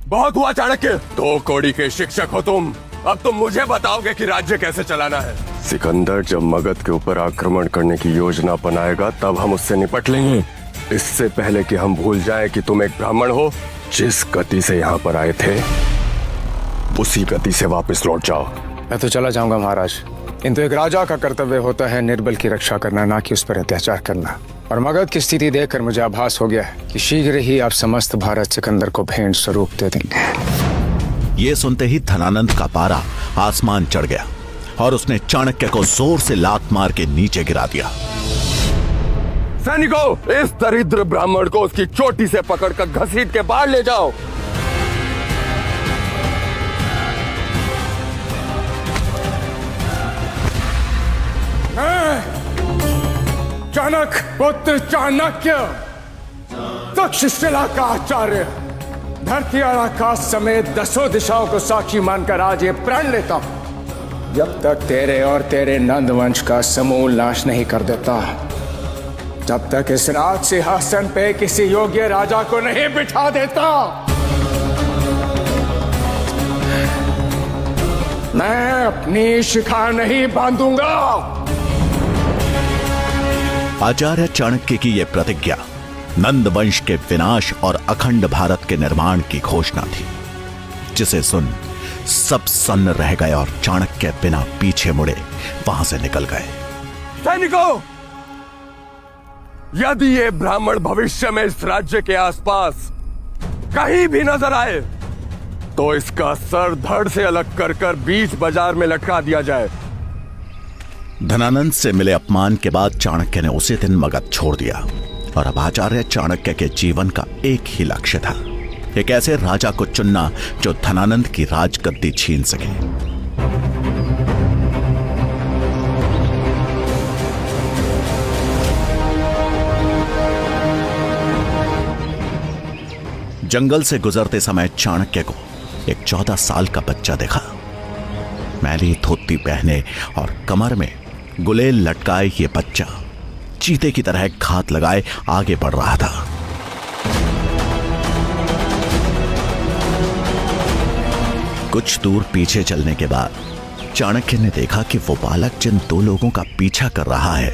बहुत हुआ चाणक्य। 2 कौड़ी के शिक्षक हो तुम, अब तुम मुझे बताओगे कि राज्य कैसे चलाना है। सिकंदर जब मगध के ऊपर आक्रमण करने की योजना बनाएगा तब हम उससे निपट लेंगे। इससे पहले कि हम भूल जाएं कि तुम एक ब्राह्मण हो, जिस गति से यहाँ पर आए थे उसी गति से वापस लौट जाओ। मैं तो चला जाऊंगा महाराज, किंतु एक राजा का कर्तव्य होता है निर्बल की रक्षा करना, ना कि उस पर अत्याचार करना। और मगध की स्थिति देखकर मुझे आभास हो गया कि शीघ्र ही आप समस्त भारत सिकंदर को भेंट स्वरूप दे देंगे। ये सुनते ही धनानंद का पारा आसमान चढ़ गया और उसने चाणक्य को जोर से लात मार के नीचे गिरा दिया। सैनिकों, इस दरिद्र ब्राह्मण को उसकी चोटी से पकड़कर घसीट के बाहर ले जाओ। चाणक्य पुत्र चाणक्य, तक्षशिला का आचार्य, धरती और आकाश समेत 10 दिशाओं को साक्षी मानकर आज ये प्रण लेता हूं, जब तक तेरे और तेरे नंदवंश का समूल नाश नहीं कर देता, जब तक इस राज सिंहासन पे किसी योग्य राजा को नहीं बिठा देता, मैं अपनी शिखा नहीं बांधूंगा। आचार्य चाणक्य की यह प्रतिज्ञा नंद वंश के विनाश और अखंड भारत के निर्माण की घोषणा थी, जिसे सुन सब सन्न रह गए और चाणक्य बिना पीछे मुड़े वहां से निकल गए। सैनिकों, यदि ये ब्राह्मण भविष्य में इस राज्य के आसपास कहीं भी नजर आए तो इसका सर धड़ से अलग कर बीच बाजार में लटका दिया जाए। धनानंद से मिले अपमान के बाद चाणक्य ने उसी दिन मगध छोड़ दिया और अब आचार्य चाणक्य के जीवन का एक ही लक्ष्य था, एक ऐसे राजा को चुनना जो धनानंद की राजगद्दी छीन सके। जंगल से गुजरते समय चाणक्य को एक 14 साल का बच्चा देखा। मैली धोती पहने और कमर में गुलेल लटकाए ये बच्चा चीते की तरह घात लगाए आगे बढ़ रहा था। कुछ दूर पीछे चलने के बाद चाणक्य ने देखा कि वो बालक जिन 2 लोगों का पीछा कर रहा है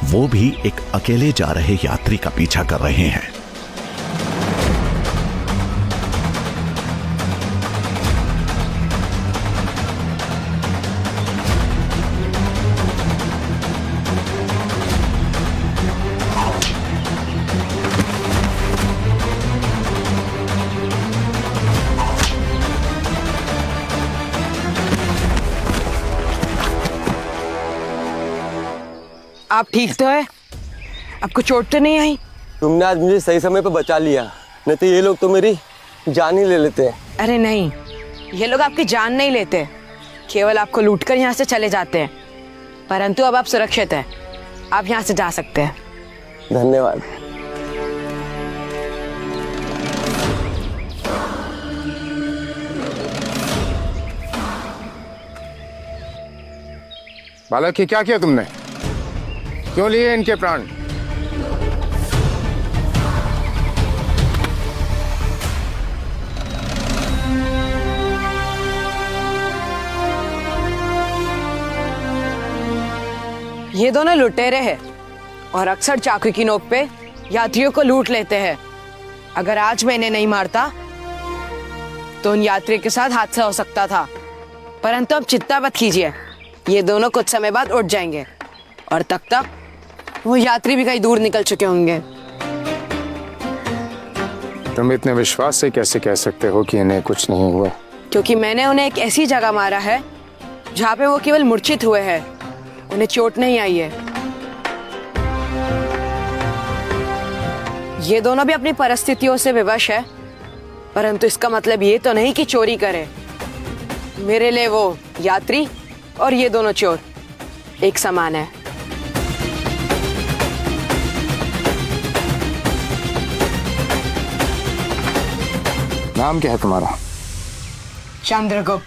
वो भी एक अकेले जा रहे यात्री का पीछा कर रहे हैं। आप ठीक तो है? आपको चोट तो नहीं आई? तुमने आज मुझे सही समय पर बचा लिया, नहीं तो ये लोग तो मेरी जान ही ले लेते। अरे नहीं, ये लोग आपकी जान नहीं लेते, केवल आपको लूटकर यहाँ से चले जाते हैं। परंतु अब आप सुरक्षित हैं, आप यहाँ से जा सकते हैं। धन्यवाद। बालक, ये क्या किया तुमने? क्यों लिए इनके प्राण? ये दोनों लुटेरे हैं और अक्सर चाकू की नोक पे यात्रियों को लूट लेते हैं। अगर आज मैं इन्हें नहीं मारता तो उन यात्रियों के साथ हादसा हो सकता था। परंतु अब चिंता मत कीजिए, ये दोनों कुछ समय बाद उठ जाएंगे और तब तक वो यात्री भी कहीं दूर निकल चुके होंगे। तुम इतने विश्वास से कैसे कह सकते हो कि इन्हें कुछ नहीं हुआ? क्योंकि मैंने उन्हें एक ऐसी जगह मारा है जहाँ पे वो केवल मूर्छित हुए हैं, उन्हें चोट नहीं आई है। ये दोनों भी अपनी परिस्थितियों से विवश है, परंतु इसका मतलब ये तो नहीं कि चोरी करे। मेरे लिए वो यात्री और ये दोनों चोर एक समान है। नाम क्या है तुम्हारा? चंद्रगुप्त।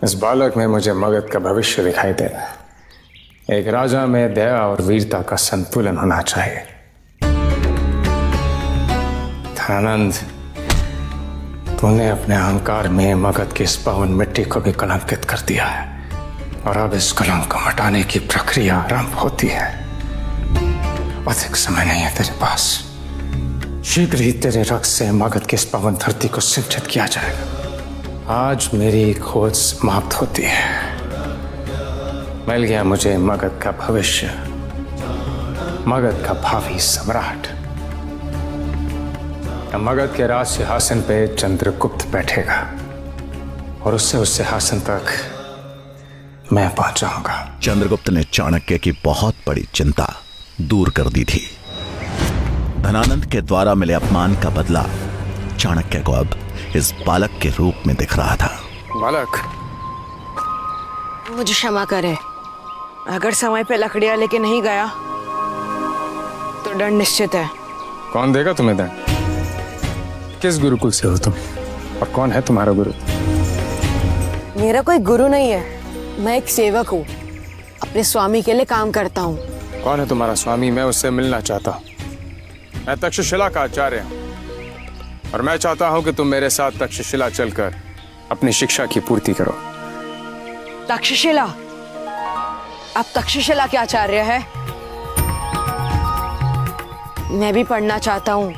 इस बालक में मुझे मगध का भविष्य दिखाई दे रहा है। एक राजा में दया और वीरता का संतुलन होना चाहिए। धनानंद, तूने अपने अहंकार में मगध की इस पावन मिट्टी को भी कलंकित कर दिया है और अब इस कलंक को हटाने की प्रक्रिया आरंभ होती है। अधिक समय नहीं है तेरे पास। शीघ्र ही तेरे रक्त से मगध की इस पावन धरती को सिंचित किया जाएगा। आज मेरी खोज समाप्त होती है। मिल गया मुझे मगध का भविष्य, मगध का भावी सम्राट। मगध के राज सिंहासन पे चंद्रगुप्त बैठेगा और उससे उस सिंहासन तक मैं पहुंच जाऊंगा। चंद्रगुप्त ने चाणक्य की बहुत बड़ी चिंता दूर कर दी थी। धनानंद के द्वारा मिले अपमान का बदला चाणक्य को अब इस बालक के रूप में दिख रहा था। बालक, मुझे क्षमा करे। अगर समय पे लकड़ियां लेके नहीं गया तो दंड निश्चित है। कौन देगा तुम्हें दंड? किस गुरुकुल से हो तुम और कौन है तुम्हारा गुरु? मेरा कोई गुरु नहीं है, मैं एक सेवक हूँ। अपने स्वामी के लिए काम करता हूँ। कौन है तुम्हारा स्वामी? मैं उससे मिलना चाहता हूँ। मैं तक्षशिला का आचार्य हूँ और मैं चाहता हूँ कि तुम मेरे साथ तक्षशिला चलकर अपनी शिक्षा की पूर्ति करो। तक्षशिला? आप तक्षशिला के आचार्य है? मैं भी पढ़ना चाहता हूँ,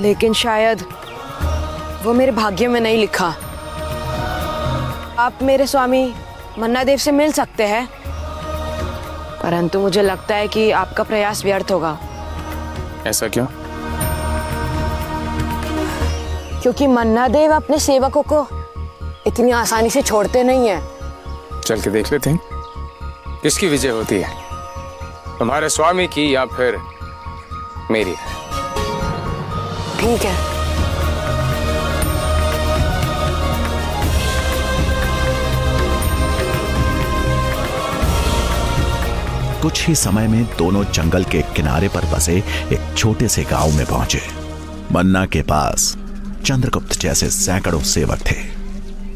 लेकिन शायद वो मेरे भाग्य में नहीं लिखा। आप मेरे स्वामी मन्नादेव से मिल सकते हैं, परंतु मुझे लगता है कि आपका प्रयास व्यर्थ होगा। ऐसा क्यों? क्योंकि मन्नादेव अपने सेवकों को इतनी आसानी से छोड़ते नहीं हैं। चल के देख लेते हैं किसकी विजय होती है, तुम्हारे स्वामी की या फिर मेरी। ठीक है। कुछ ही समय में दोनों जंगल के किनारे पर बसे एक छोटे से गांव में पहुंचे। मन्ना के पास चंद्रगुप्त जैसे सैकड़ों सेवक थे,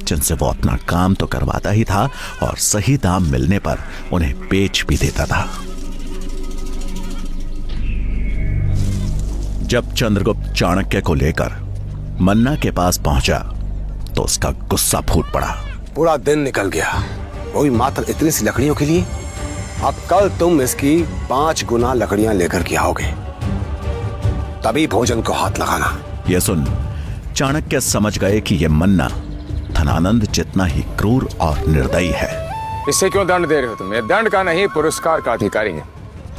जिनसे वो अपना काम तो करवाता ही था और सही दाम मिलने पर उन्हें बेच भी देता था। जब चंद्रगुप्त चाणक्य को लेकर मन्ना के पास पहुंचा तो उसका गुस्सा फूट पड़ा। पूरा दिन निकल गया, वही मात्र इतनी सी लकड़ियों के लिए। अब कल तुम इसकी 5 गुना लकड़ियां लेकर के आओगे, तभी भोजन को हाथ लगाना। यह सुन चाणक्य समझ गए कि यह मन्ना धनानंद जितना ही क्रूर और निर्दयी है। इससे क्यों दंड दे रहे हो तुम? ये दंड का नहीं, पुरस्कार का अधिकारी है।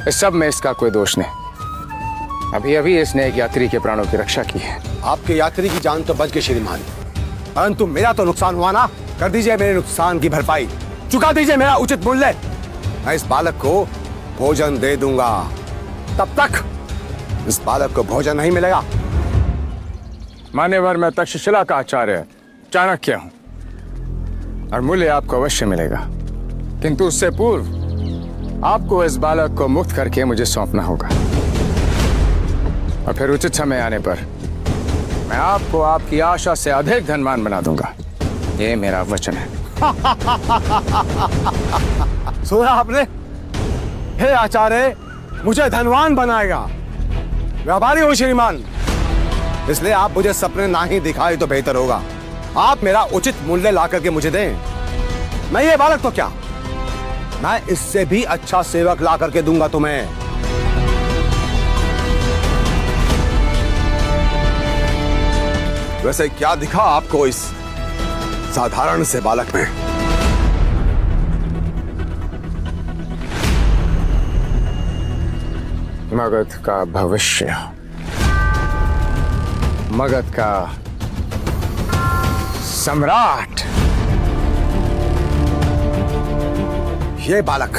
इस सब में इसका कोई दोष नहीं। अभी अभी इसने एक यात्री के प्राणों की रक्षा की है। आपके यात्री की जान तो बच गई श्रीमान, परंतु मेरा तो नुकसान हुआ ना। कर दीजिए मेरे नुकसान की भरपाई, चुका दीजिए मेरा उचित मूल्य। मैं इस बालक को भोजन दे दूंगा, तब तक इस बालक को भोजन नहीं मिलेगा। मान्यवर, मैं तक्षशिला का आचार्य चाणक्य हूं और मूल्य आपको अवश्य मिलेगा, किंतु उससे पूर्व आपको इस बालक को मुक्त करके मुझे सौंपना होगा और फिर उचित समय आने पर मैं आपको आपकी आशा से अधिक धनवान बना दूंगा। ये मेरा वचन है। सुना आपने? हे आचार्य, मुझे धनवान बनाएगा। व्यापारी हो श्रीमान, इसलिए आप मुझे सपने ना ही दिखाए तो बेहतर होगा। आप मेरा उचित मूल्य ला करके मुझे दें। मैं ये बालक तो क्या, मैं इससे भी अच्छा सेवक ला करके दूंगा तुम्हें। वैसे क्या दिखा आपको इस साधारण से बालक में? मगध का भविष्य, मगध का सम्राट। ये बालक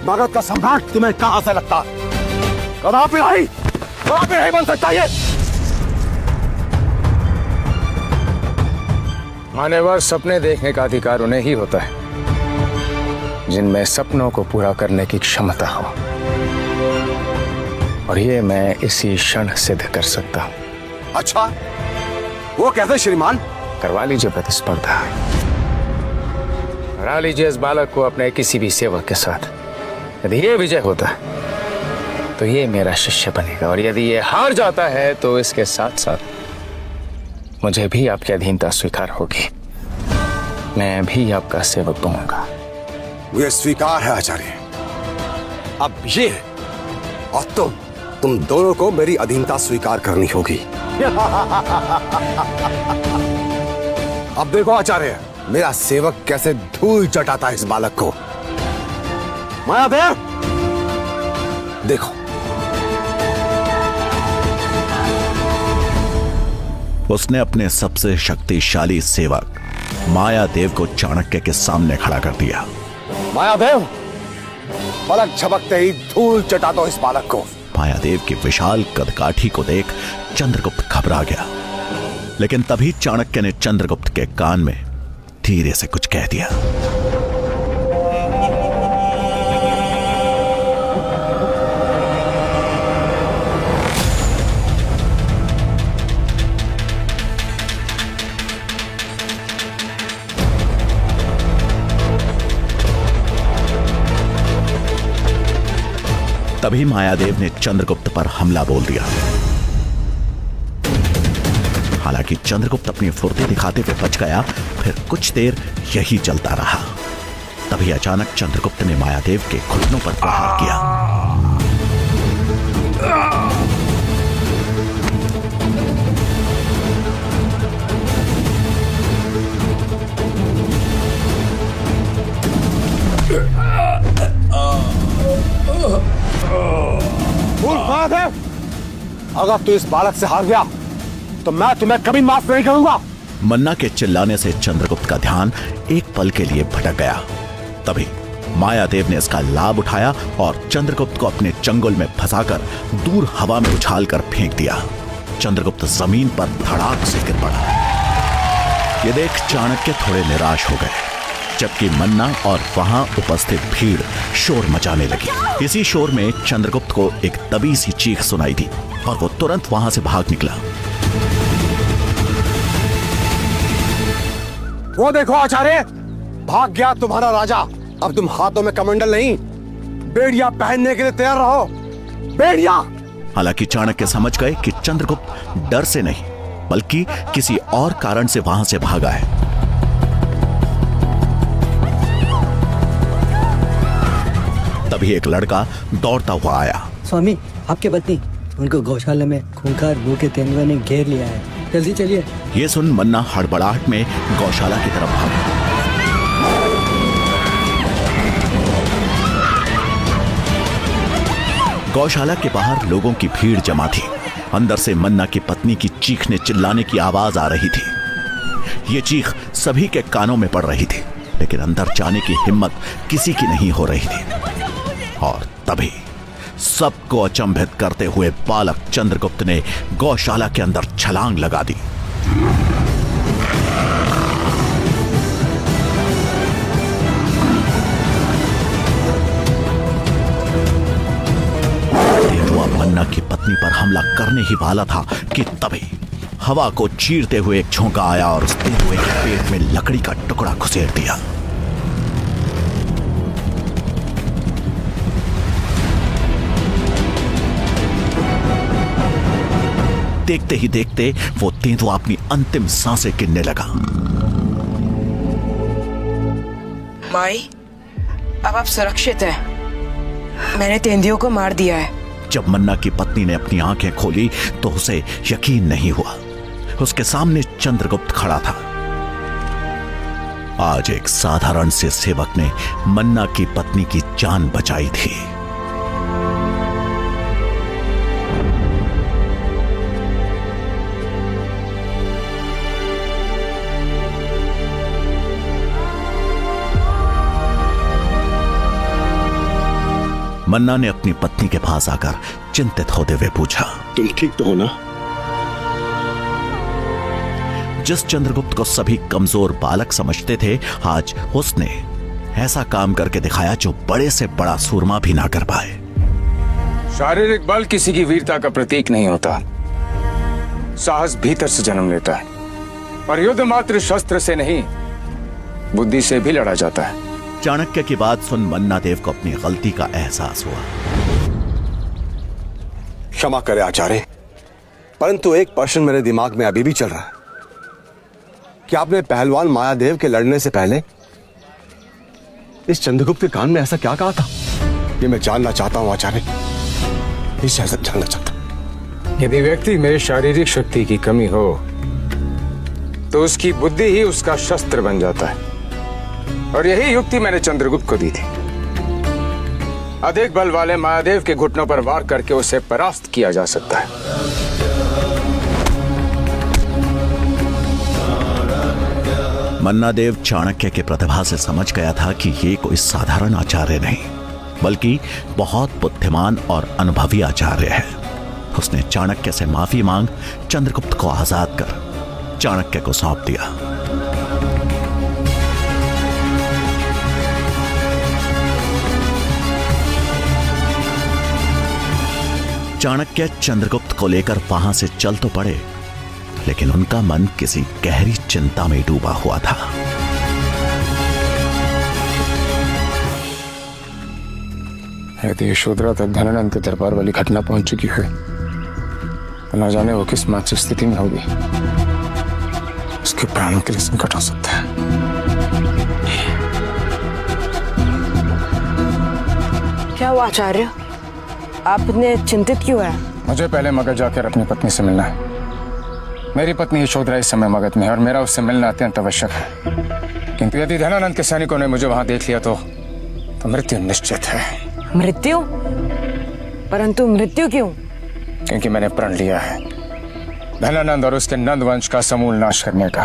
मगध का सम्राट तुम्हें कहां से लगता? कदापि नहीं बन सकता ये। मान्यवर, सपने देखने का अधिकार उन्हें ही होता है जिनमें सपनों को पूरा करने की क्षमता हो, और ये मैं इसी क्षण सिद्ध कर सकता हूं। अच्छा, वो कैसे श्रीमान? करवा लीजिए प्रतिस्पर्धा, हरा लीजिए इस बालक को अपने किसी भी सेवक के साथ। यदि ये विजय होता है तो ये मेरा शिष्य बनेगा, और यदि ये हार जाता है तो इसके साथ साथ मुझे भी आपकी अधीनता स्वीकार होगी। मैं भी आपका सेवक बनूंगा। ये स्वीकार है आचार्य। अब ये और तुम दोनों को मेरी अधीनता स्वीकार करनी होगी। अब देखो आचार्य, मेरा सेवक कैसे धूल चटाता है इस बालक को। मायादेव, देखो। उसने अपने सबसे शक्तिशाली सेवक मायादेव को चाणक्य के सामने खड़ा कर दिया। मायादेव, पलक झपकते ही धूल चटा दो इस बालक को। मायादेव की विशाल कदकाठी को देख चंद्रगुप्त घबरा गया, लेकिन तभी चाणक्य ने चंद्रगुप्त के कान में धीरे से कुछ कह दिया। तभी मायादेव ने चंद्रगुप्त पर हमला बोल दिया। हालांकि चंद्रगुप्त अपनी फुर्ती दिखाते हुए बच गया। फिर कुछ देर यही चलता रहा। तभी अचानक चंद्रगुप्त ने मायादेव के घुटनों पर प्रहार किया। मायादेव, अगर तू इस बालक से हार गया तो मैं तुम्हें कभी माफ नहीं करूंगा। मन्ना के चिल्लाने से चंद्रगुप्त का ध्यान एक पल के लिए भटक गया। तभी मायादेव ने इसका लाभ उठाया और चंद्रगुप्त को अपने चंगुल में फंसाकर दूर हवा में उछालकर फेंक दिया। चंद्रगुप्त जमीन पर धड़ाक से गिर पड़ा। ये देख चाणक्य थोड़े निराश हो गए, जबकि मन्ना और वहां उपस्थित भीड़ शोर मचाने लगी। इसी शोर में चंद्रगुप्त को एक दबी सी चीख सुनाई दी और वो तुरंत वहां से भाग निकला। वो देखो आचार्य, भाग गया तुम्हारा राजा। अब तुम हाथों में कमंडल नहीं, बेड़िया पहनने के लिए तैयार रहो। बेड़िया। हालांकि चाणक्य समझ गए कि चंद्रगुप्त डर से नहीं बल्कि किसी और कारण से वहां से भागा है। तभी एक लड़का दौड़ता हुआ आया। स्वामी, आपके पत्नी, उनको गौशाला में खूंखार भूखे तेंदुए ने घेर लिया है, जल्दी चलिए। ये सुन मन्ना हड़बड़ाहट में गौशाला की तरफ भागा। गौशाला के बाहर लोगों की भीड़ जमा थी। अंदर से मन्ना की पत्नी की चीखने चिल्लाने की आवाज आ रही थी। ये चीख सभी के कानों में पड़ रही थी, लेकिन अंदर जाने की हिम्मत किसी की नहीं हो रही थी। और तभी सबको अचंभित करते हुए बालक चंद्रगुप्त ने गौशाला के अंदर छलांग लगा दी। तेंदुआ मन्ना की पत्नी पर हमला करने ही वाला था कि तभी हवा को चीरते हुए एक झोंका आया और उस तेंदुए के पेट में लकड़ी का टुकड़ा घुसेड़ दिया। देखते ही देखते वो तेंदुआ अपनी अंतिम सांसें गिनने लगा। माई, अब आप सुरक्षित हैं। मैंने तेंदुओं को मार दिया है। जब मन्ना की पत्नी ने अपनी आंखें खोली तो उसे यकीन नहीं हुआ। उसके सामने चंद्रगुप्त खड़ा था। आज एक साधारण से सेवक ने मन्ना की पत्नी की जान बचाई थी। मन्ना ने अपनी पत्नी के पास आकर चिंतित होते हुए पूछा, तुम ठीक तो हो ना? जिस चंद्रगुप्त को सभी कमजोर बालक समझते थे, आज उसने ऐसा काम करके दिखाया जो बड़े से बड़ा सूरमा भी ना कर पाए। शारीरिक बल किसी की वीरता का प्रतीक नहीं होता। साहस भीतर से जन्म लेता है। और युद्ध मात्र शस्त्र से नहीं, बुद्धि से भी लड़ा जाता है। चाणक्य की बात सुन मन्ना देव को अपनी गलती का एहसास हुआ। क्षमा करें आचार्य, परंतु एक प्रश्न मेरे दिमाग में अभी भी चल रहा है कि आपने पहलवान मायादेव के लड़ने से पहले इस चंद्रगुप्त के कान में ऐसा क्या कहा था? ये मैं जानना चाहता हूं आचार्य, इसे ऐसा जानना चाहता हूं। यदि व्यक्ति में शारीरिक शक्ति की कमी हो तो उसकी बुद्धि ही उसका शस्त्र बन जाता है, और यही युक्ति मैंने चंद्रगुप्त को दी थी। अधिक बल वाले महादेव के घुटनों पर वार करके उसे परास्त किया जा सकता है। मन्ना देव चाणक्य के प्रतिभा से समझ गया था कि ये कोई साधारण आचार्य नहीं, बल्कि बहुत बुद्धिमान और अनुभवी आचार्य है। उसने चाणक्य से माफी मांग चंद्रगुप्त को आजाद कर चाणक्य को सौंप दिया। चाणक्य चंद्रगुप्त को लेकर वहां से चल तो पड़े, लेकिन उनका मन किसी गहरी चिंता में डूबा हुआ था। यदि यशोधरा तक धनानंद के दरबार वाली घटना पहुंच चुकी है तो न जाने वो किस मानसिक स्थिति में होगी। उसके प्राणों के लिए संकट हो सकता है। क्या हुआ आचार्य, आप इतने चिंतित क्यों हैं? मुझे पहले मगध जाकर अपनी पत्नी से मिलना है। मेरी पत्नी यशोधरा इस समय मगध में है और मेरा उससे मिलना अत्यंत आवश्यक है। किंतु यदि धनानंद के सैनिकों ने मुझे वहां देख लिया तो मृत्यु निश्चित है। मृत्यु? परंतु मृत्यु क्यों? क्योंकि मैंने प्रण लिया है धनानंद और उसके नंद वंश का समूल नाश करने का।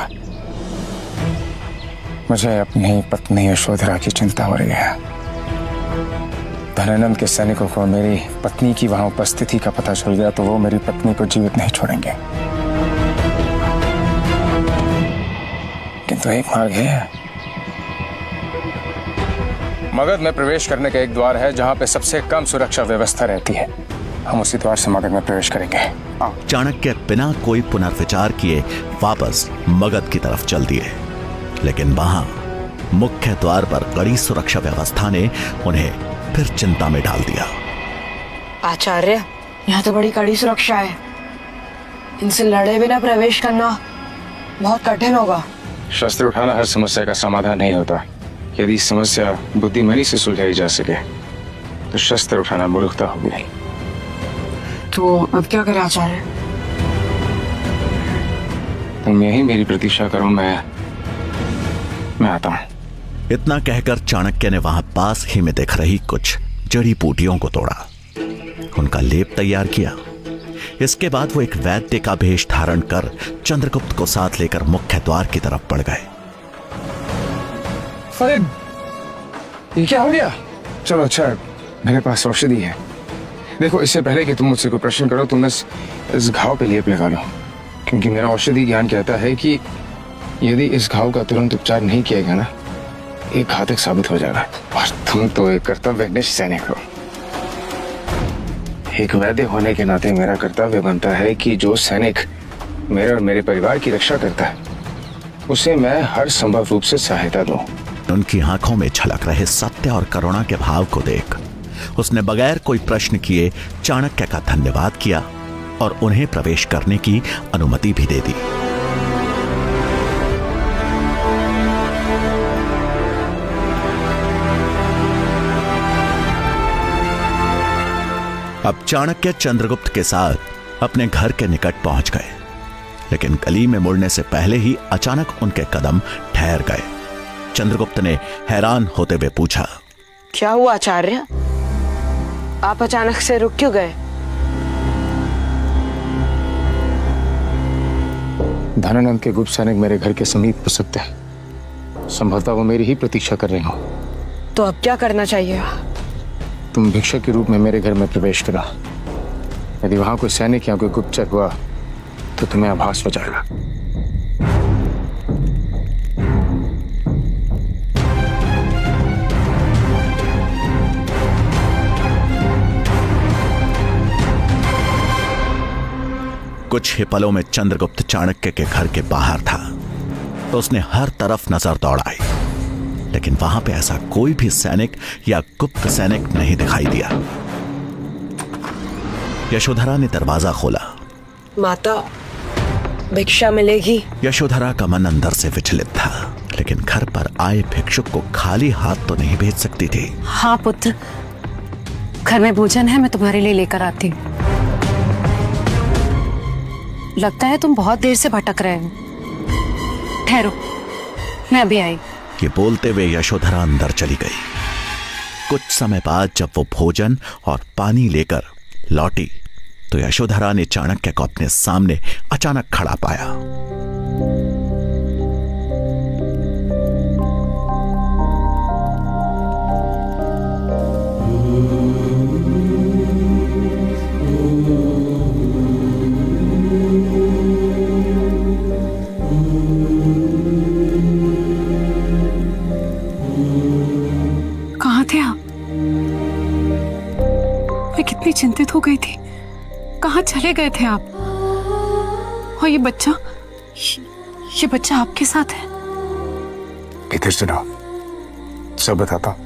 मुझे अपनी पत्नी यशोधरा की चिंता हो रही है। धनानंद के सैनिकों को मेरी पत्नी की वहां उपस्थिति का पता चल गया तो वो मेरी पत्नी को जीवित नहीं छोड़ेंगे। किंतु एक मार्ग है। मगध में प्रवेश करने का एक द्वार है जहां पे सबसे कम सुरक्षा व्यवस्था रहती है। हम उसी द्वार से मगध में प्रवेश करेंगे। चाणक्य बिना कोई पुनर्विचार किए वापस मगध की तरफ चल दिए, लेकिन वहां मुख्य द्वार पर कड़ी सुरक्षा व्यवस्था ने उन्हें फिर चिंता में डाल दिया। आचार्य, यहाँ तो बड़ी कड़ी सुरक्षा है, इनसे लड़े बिना प्रवेश करना बहुत कठिन होगा। शस्त्र उठाना हर समस्या का समाधान नहीं होता। यदि समस्या बुद्धिमानी से सुलझाई जा सके तो शस्त्र उठाना मूर्खता होगी नहीं। तो अब क्या करें आचार्य? तुम यही मेरी प्रतीक्षा करो, मैं आता हूं। इतना कहकर चाणक्य ने वहां पास ही में दिख रही कुछ जड़ी बूटियों को तोड़ा, उनका लेप तैयार किया। इसके बाद वो एक वैद्य का भेष धारण कर चंद्रगुप्त को साथ लेकर मुख्य द्वार की तरफ बढ़ गए। ये क्या हो गया? चलो अच्छा, मेरे पास औषधि है। देखो, इससे पहले कि तुम मुझसे कोई प्रश्न करो तुम इस घाव पे लेप लगा लो, क्योंकि मेरा औषधि ज्ञान कहता है कि यदि इस घाव का तुरंत उपचार नहीं किया गया ना, ये घातक साबित हो जाएगा। और तुम तो एक कर्तव्यनिष्ठ सैनिक हो। एक वैद्य होने के नाते मेरा कर्तव्य बनता है कि जो सैनिक मेरे और मेरे परिवार की रक्षा करता है उसे मैं हर संभव रूप से सहायता दूं। उनकी आंखों में झलक रहे सत्य और करुणा के भाव को देख उसने बगैर कोई प्रश्न किए चाणक्य का धन्यवाद किया और उन्हें प्रवेश करने की अनुमति भी दे दी। अब चाणक्य चंद्रगुप्त के साथ अपने घर के निकट पहुंच गए, लेकिन गली में मुड़ने से पहले ही अचानक उनके कदम ठहर गए। चंद्रगुप्त ने हैरान होते हुए पूछा, क्या हुआ आचार्य? आप अचानक से रुक क्यों गए? धनानंद के गुप्त सैनिक मेरे घर के समीप हो सकते हैं। संभवतः वो मेरी ही प्रतीक्षा कर रहे हो। तो अब क्या करना चाहिए? तुम भिक्षक के रूप में मेरे घर में प्रवेश करा। यदि वहां कोई सैनिक या कोई गुप्तचर हुआ तो तुम्हें आभास हो जाएगा। कुछ ही पलों में चंद्रगुप्त चाणक्य के घर के बाहर था। तो उसने हर तरफ नजर दौड़ाई, लेकिन वहां पे ऐसा कोई भी सैनिक या गुप्त सैनिक नहीं दिखाई दिया। यशोधरा ने दरवाजा खोला। माता, भिक्षा मिलेगी? यशोधरा का मन अंदर से विचलित था, लेकिन घर पर आए भिक्षुक को खाली हाथ तो नहीं भेज सकती थी। हाँ पुत्र, घर में भोजन है, मैं तुम्हारे लिए लेकर आती हूँ। लगता है तुम बहुत देर से भटक रहे हो। ठहरो, मैं अभी आई। ये बोलते हुए यशोधरा अंदर चली गई। कुछ समय बाद जब वो भोजन और पानी लेकर लौटी तो यशोधरा ने चाणक्य को अपने सामने अचानक खड़ा पाया। कहाँ थे आप? मैं कितनी चिंतित हो गई थी। कहाँ चले गए थे आप? और ये बच्चा आपके साथ है? इधर सुनो, सब बताता।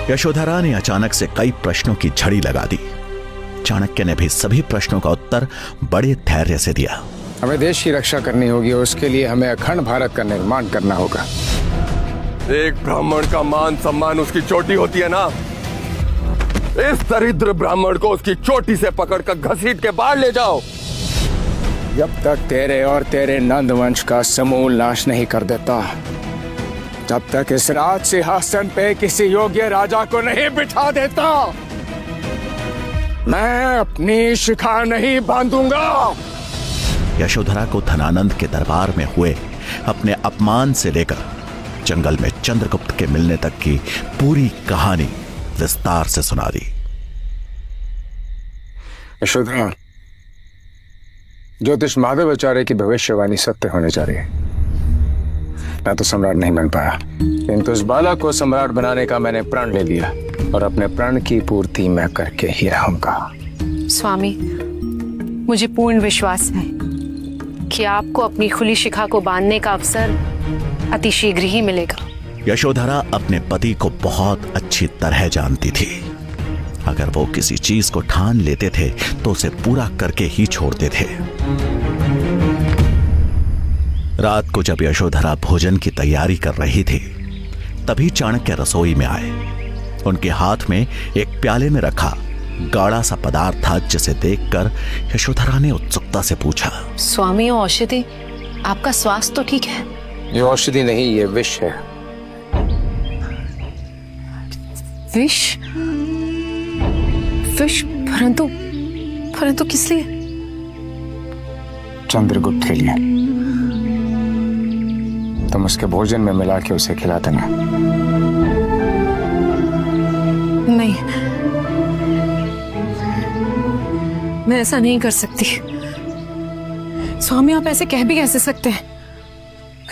यशोधरा ने अचानक से कई प्रश्नों की झड़ी लगा दी। चाणक्य ने भी सभी प्रश्नों का उत्तर बड़े धैर्य से दिया। हमें देश की रक्षा करनी होगी और उसके लिए हमें अखंड भारत का निर्माण करना होगा। एक ब्राह्मण का मान सम्मान उसकी चोटी होती है ना। इस दरिद्र ब्राह्मण को उसकी चोटी से पकड़कर घसीट के बाहर ले जाओ। जब तक तेरे और तेरे नंद वंश का समूल नाश नहीं कर देता, तब तक इस राज सिंहासन पे किसी योग्य राजा को नहीं बिठा देता। मैं अपनी शिखा नहीं बांधूंगा। यशोधरा को धनानंद के दरबार में हुए अपने अपमान से लेकर जंगल में चंद्रगुप्त के मिलने तक की पूरी कहानी विस्तार से सुना दी। यशोधरा, ज्योतिष माधवाचार्य की भविष्यवाणी सत्य होने जा रही है। मैं तो सम्राट नहीं बन पाया, किंतु इस बालक को सम्राट बनाने का मैंने प्रण ले लिया और अपने प्रण की पूर्ति मैं करके ही रहूंगा। स्वामी, मुझे पूर्ण विश्वास है कि आपको अपनी खुली शिखा को बांधने का अवसर अति शीघ्र ही मिलेगा। यशोधरा अपने पति को बहुत अच्छी तरह जानती थी। अगर वो किसी चीज को ठान लेते थे तो उसे पूरा करके ही छोड़ते थे। रात को जब यशोधरा भोजन की तैयारी कर रही थी, तभी चाणक्य रसोई में आए। उनके हाथ में एक प्याले में रखा गाढ़ा सा पदार्थ था, जिसे देखकर यशोधरा ने उत्सुकता से पूछा, स्वामी, औषधि, आपका स्वास्थ्य तो ठीक है? ये औषधि नहीं, ये विष है। विष? विष? परंतु किस लिए? चंद्रगुप्त के लिए। तुम उसके भोजन में मिला के उसे खिला देना। नहीं, मैं ऐसा नहीं कर सकती। स्वामी, आप ऐसे कह भी कैसे सकते हैं?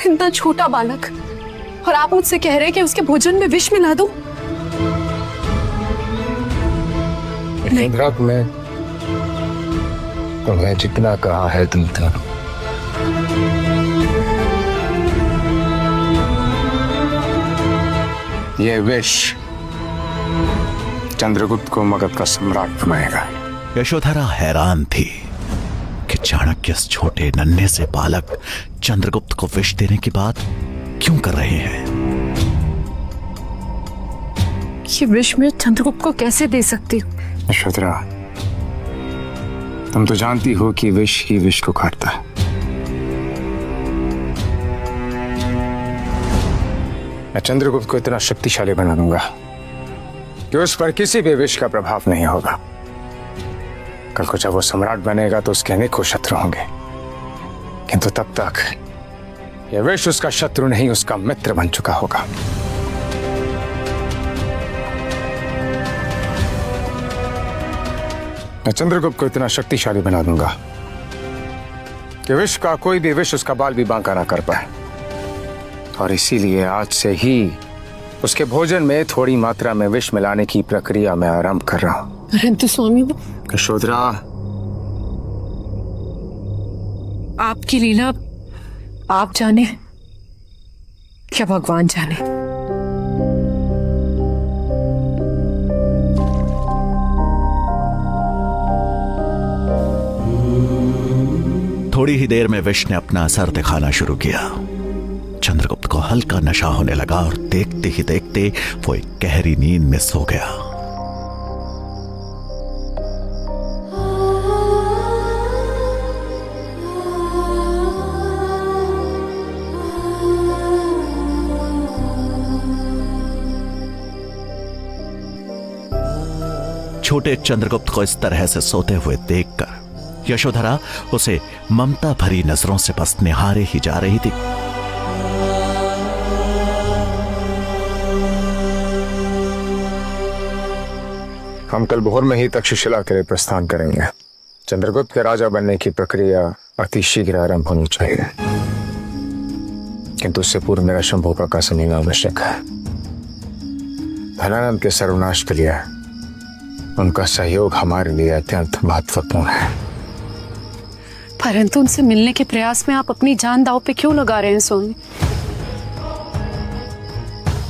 इतना छोटा बालक, और आप मुझसे कह रहे हैं कि उसके भोजन में विष मिला दूं? में तुम्हें जितना कहा है तुम करो। ये विष चंद्रगुप्त को मगध का सम्राट बनाएगा। यशोधरा हैरान थी कि चाणक्य इस छोटे नन्हे से बालक चंद्रगुप्त को विष देने की बात क्यों कर रहे हैं। ये विष मैं चंद्रगुप्त को कैसे दे सकती हूँ? यशोधरा, तुम तो जानती हो कि विष ही विष को काटता है। मैं चंद्रगुप्त को इतना शक्तिशाली बना दूंगा कि उस पर किसी भी विष का प्रभाव नहीं होगा। कल को जब वो सम्राट बनेगा तो उसके अनेकों शत्रु होंगे, किंतु तब तक यह विष उसका शत्रु नहीं, उसका मित्र बन चुका होगा। मैं चंद्रगुप्त को इतना शक्तिशाली बना दूंगा कि विष का कोई भी विष उसका बाल भी बांका ना कर पाए, और इसीलिए आज से ही उसके भोजन में थोड़ी मात्रा में विष मिलाने की प्रक्रिया मैं आरंभ कर रहा हूं। परंतु स्वामी, यशोधरा, आपकी लीला आप जाने क्या भगवान जाने। थोड़ी ही देर में विष ने अपना असर दिखाना शुरू किया। चंद्रगुप्त को हल्का नशा होने लगा और देखते ही देखते वो एक गहरी नींद में सो गया। छोटे चंद्रगुप्त को इस तरह से सोते हुए देखकर यशोधरा उसे ममता भरी नजरों से बस निहारे ही जा रही थी। हम कल भोर में ही तक्षशिला के लिए प्रस्थान करेंगे। चंद्रगुप्त के राजा बनने की प्रक्रिया अति शीघ्र आरंभ होनी चाहिए, किंतु उससे पूर्व मेरा शंभू का समझना आवश्यक है। धनानंद के सर्वनाश के लिए उनका सहयोग हमारे लिए अत्यंत महत्वपूर्ण है। परंतु उनसे मिलने के प्रयास में आप अपनी जान दांव पे क्यों लगा रहे हैं स्वामी?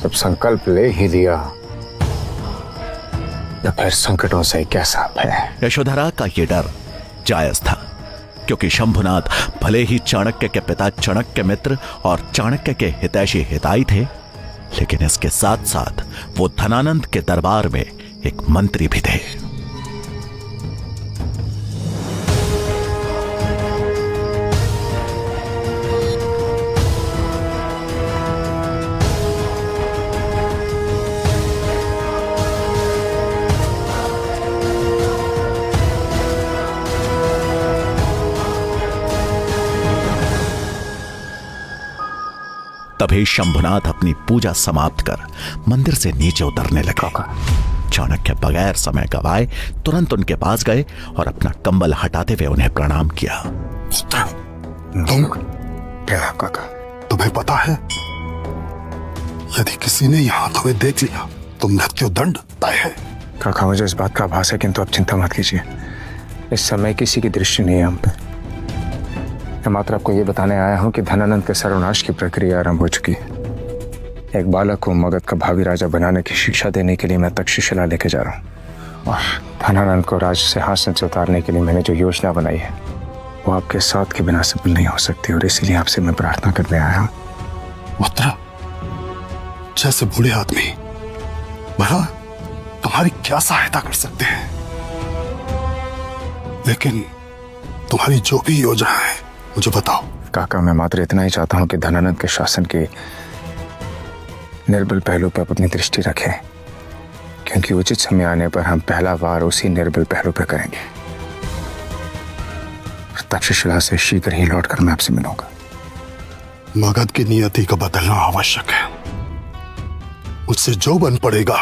जब संकल्प ले ही लिया तो फिर संकटों से कैसा है। यशोधरा का यह डर जायज था, क्योंकि शंभुनाथ भले ही चाणक्य के पिता चाणक्य मित्र और चाणक्य के हितैषी हिताई थे, लेकिन इसके साथ साथ वो धनानंद के दरबार में एक मंत्री भी थे। तभी शंभुनाथ अपनी पूजा समाप्त कर मंदिर से नीचे उतरने लगे। चाणक्य बगैर समय गवाए तुरंत उनके पास गए और अपना कंबल हटाते हुए उन्हें प्रणाम किया। तुम क्या काका, तुम्हें पता है यदि किसी ने यहां तुम्हें देख लिया तो मृत्यु दंड तय है। काका, मुझे इस बात का आभास है, किंतु आप चिंता मत कीजिए। इस समय किसी की दृष्टि नहीं है हम पे। मैं मात्र आपको ये बताने आया हूं कि धनानंद के सर्वनाश की प्रक्रिया आरंभ हो चुकी है। एक बालक को मगध का भावी राजा बनाने की शिक्षा देने के लिए मैं तक्षशिला लेके जा रहा हूँ, और धनानंद को राज सिंहासन से उतारने के लिए मैंने जो योजना बनाई है वो आपके साथ के बिना सफल नहीं हो सकती, और इसीलिए आपसे मैं प्रार्थना करने आया हूँ। उत्तरा, जैसे बूढ़े आदमी भला तुम्हारी क्या सहायता कर सकते हैं, लेकिन तुम्हारी जो भी योजना है मुझे बताओ। काका, मैं मात्र इतना ही चाहता हूं कि धनानंद के शासन के निर्बल पहलू पर अपनी दृष्टि रखें, क्योंकि उचित समय आने पर हम पहला वार उसी निर्बल पहलू पर करेंगे। तक्षशिला से शीघ्र ही लौटकर मैं आपसे मिलूंगा। मगध की नियति को बदलना आवश्यक है। मुझसे जो बन पड़ेगा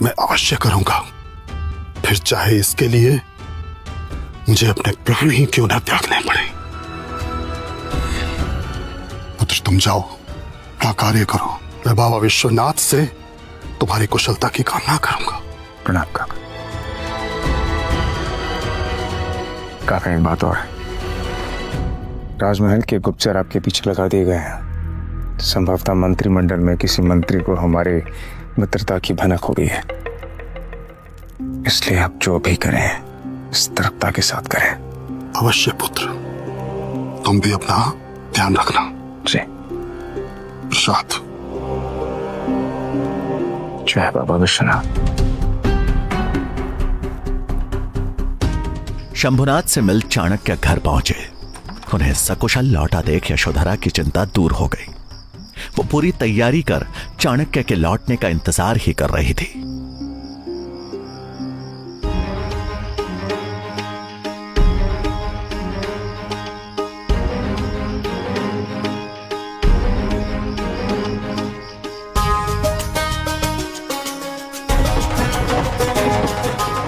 मैं अवश्य करूंगा, फिर चाहे इसके लिए मुझे अपने प्राण ही क्यों न त्यागने पड़े। पुत्र, तुम जाओ, अपना कार्य करो। मैं बाबा विश्वनाथ से तुम्हारी कुशलता की कामना करूंगा। प्रणाम काका। काका, एक बात और है। राजमहल के गुप्तचर आपके पीछे लगा दिए गए हैं। संभवतः मंत्रिमंडल में किसी मंत्री को हमारे मित्रता की भनक हो गई है, इसलिए आप जो भी करें सतर्कता के साथ करें। अवश्य पुत्र, तुम भी अपना ध्यान रखना। जी। प्रसाद। जय बाबा विश्वनाथ। शंभुनाथ से मिल चाणक्य घर पहुंचे। उन्हें सकुशल लौटा देख यशोधरा की चिंता दूर हो गई। वो पूरी तैयारी कर चाणक्य के लौटने का इंतजार ही कर रही थी।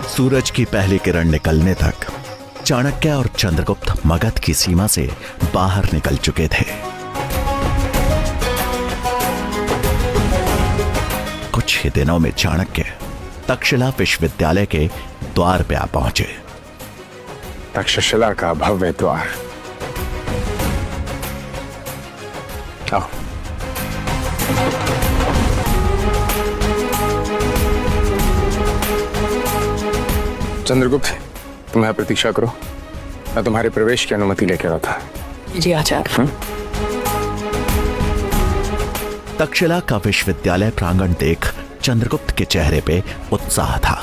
सूरज की पहली किरण निकलने तक चाणक्य और चंद्रगुप्त मगध की सीमा से बाहर निकल चुके थे। कुछ ही दिनों में चाणक्य तक्षशिला विश्वविद्यालय के द्वार पे आ पहुंचे। तक्षशिला का भव्य द्वार। आओ। चंद्रगुप्त, तुम यहाँ प्रतीक्षा करो, मैं तुम्हारे प्रवेश की अनुमति लेकर आता। जी आचार्य। तक्षशिला का विश्वविद्यालय प्रांगण देख चंद्रगुप्त के चेहरे पे उत्साह था।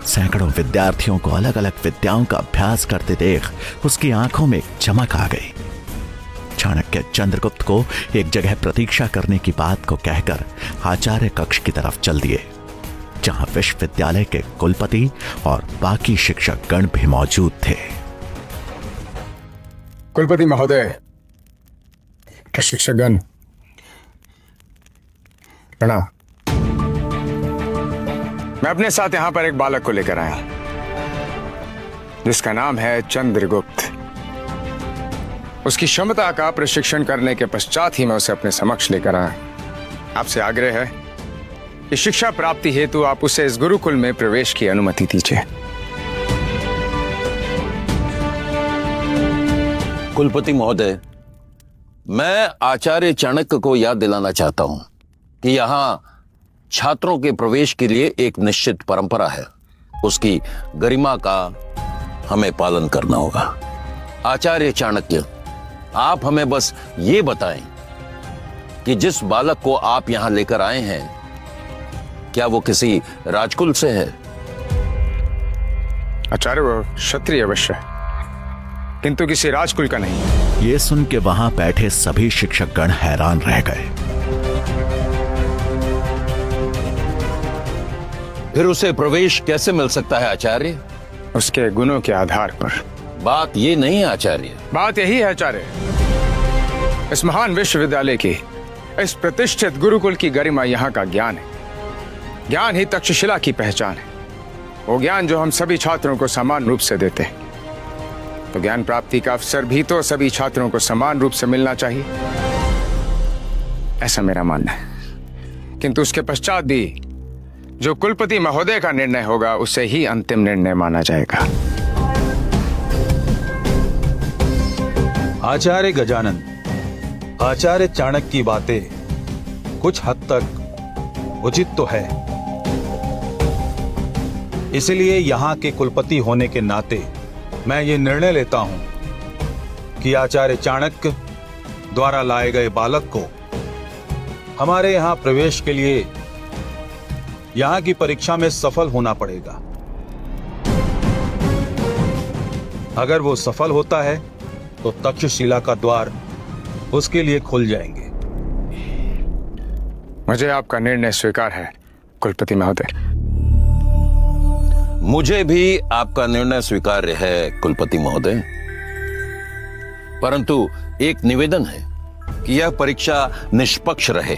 सैकड़ों विद्यार्थियों को अलग अलग विद्याओं का अभ्यास करते देख उसकी आंखों में एक चमक आ गई। चाणक्य चंद्रगुप्त को एक जगह प्रतीक्षा करने की बात को कहकर आचार्य कक्ष की तरफ चल दिए, जहां विश्वविद्यालय के कुलपति और बाकी शिक्षक गण भी मौजूद थे। कुलपति महोदय, शिक्षकगण, प्रणाम। मैं अपने साथ यहां पर एक बालक को लेकर आया जिसका नाम है चंद्रगुप्त। उसकी क्षमता का प्रशिक्षण करने के पश्चात ही मैं उसे अपने समक्ष लेकर आया। आपसे आग्रह है कि शिक्षा प्राप्ति हेतु आप उसे इस गुरुकुल में प्रवेश की अनुमति दीजिए। कुलपति महोदय, मैं आचार्य चाणक्य को याद दिलाना चाहता हूं कि यहां छात्रों के प्रवेश के लिए एक निश्चित परंपरा है। उसकी गरिमा का हमें पालन करना होगा। आचार्य चाणक्य, आप हमें बस ये बताएं कि जिस बालक को आप यहां लेकर आए हैं, क्या वो किसी राजकुल से है? आचार्य, वो क्षत्रिय अवश्य है, किंतु किसी राजकुल का नहीं। ये सुन के वहां बैठे सभी शिक्षकगण हैरान रह गए। फिर उसे प्रवेश कैसे मिल सकता है आचार्य? उसके गुणों के आधार पर। बात ये नहीं है आचार्य। बात यही है आचार्य, इस महान विश्वविद्यालय की, इस प्रतिष्ठित गुरुकुल की गरिमा यहाँ का ज्ञान है। ज्ञान ही तक्षशिला की पहचान है, वो ज्ञान जो हम सभी छात्रों को समान रूप से देते हैं। तो ज्ञान प्राप्ति का अवसर भी तो सभी छात्रों को समान रूप से मिलना चाहिए, ऐसा मेरा मानना है। किंतु उसके पश्चात भी जो कुलपति महोदय का निर्णय होगा उसे ही अंतिम निर्णय माना जाएगा। आचार्य गजानन, आचार्य चाणक्य की बातें कुछ हद तक उचित तो है, इसलिए यहां के कुलपति होने के नाते मैं ये निर्णय लेता हूं कि आचार्य चाणक्य द्वारा लाए गए बालक को हमारे यहां प्रवेश के लिए यहां की परीक्षा में सफल होना पड़ेगा। अगर वो सफल होता है तो तक्षशिला का द्वार उसके लिए खुल जाएंगे। मुझे आपका निर्णय स्वीकार है कुलपति महोदय। मुझे भी आपका निर्णय स्वीकार्य है कुलपति महोदय, परंतु एक निवेदन है कि यह परीक्षा निष्पक्ष रहे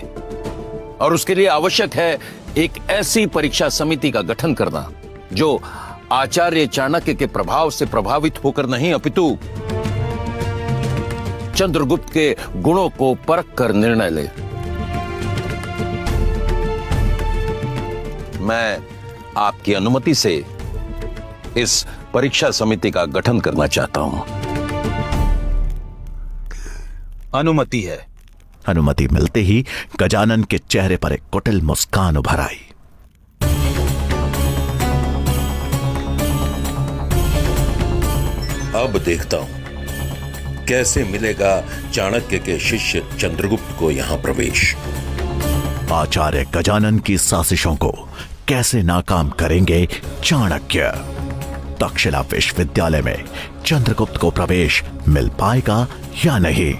और उसके लिए आवश्यक है एक ऐसी परीक्षा समिति का गठन करना जो आचार्य चाणक्य के प्रभाव से प्रभावित होकर नहीं, अपितु चंद्रगुप्त के गुणों को परख कर निर्णय ले। मैं आपकी अनुमति से इस परीक्षा समिति का गठन करना चाहता हूं। अनुमति है। अनुमति मिलते ही गजानन के चेहरे पर एक कुटिल मुस्कान उभर आई। अब देखता हूं कैसे मिलेगा चाणक्य के शिष्य चंद्रगुप्त को यहां प्रवेश। आचार्य गजानन की साजिशों को कैसे नाकाम करेंगे चाणक्य? तक्षशिला विश्वविद्यालय में चंद्रगुप्त को प्रवेश मिल पाएगा या नहीं?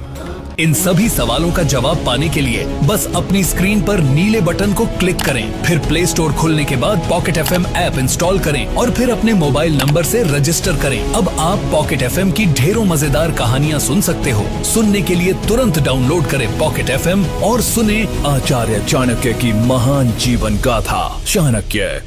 इन सभी सवालों का जवाब पाने के लिए बस अपनी स्क्रीन पर नीले बटन को क्लिक करें, फिर प्ले स्टोर खुलने के बाद पॉकेट एफएम ऐप इंस्टॉल करें और फिर अपने मोबाइल नंबर से रजिस्टर करें। अब आप पॉकेट एफएम की ढेरों मजेदार कहानियां सुन सकते हो। सुनने के लिए तुरंत डाउनलोड करें पॉकेट एफएम और सुने आचार्य चाणक्य की महान जीवन गाथा। चाणक्य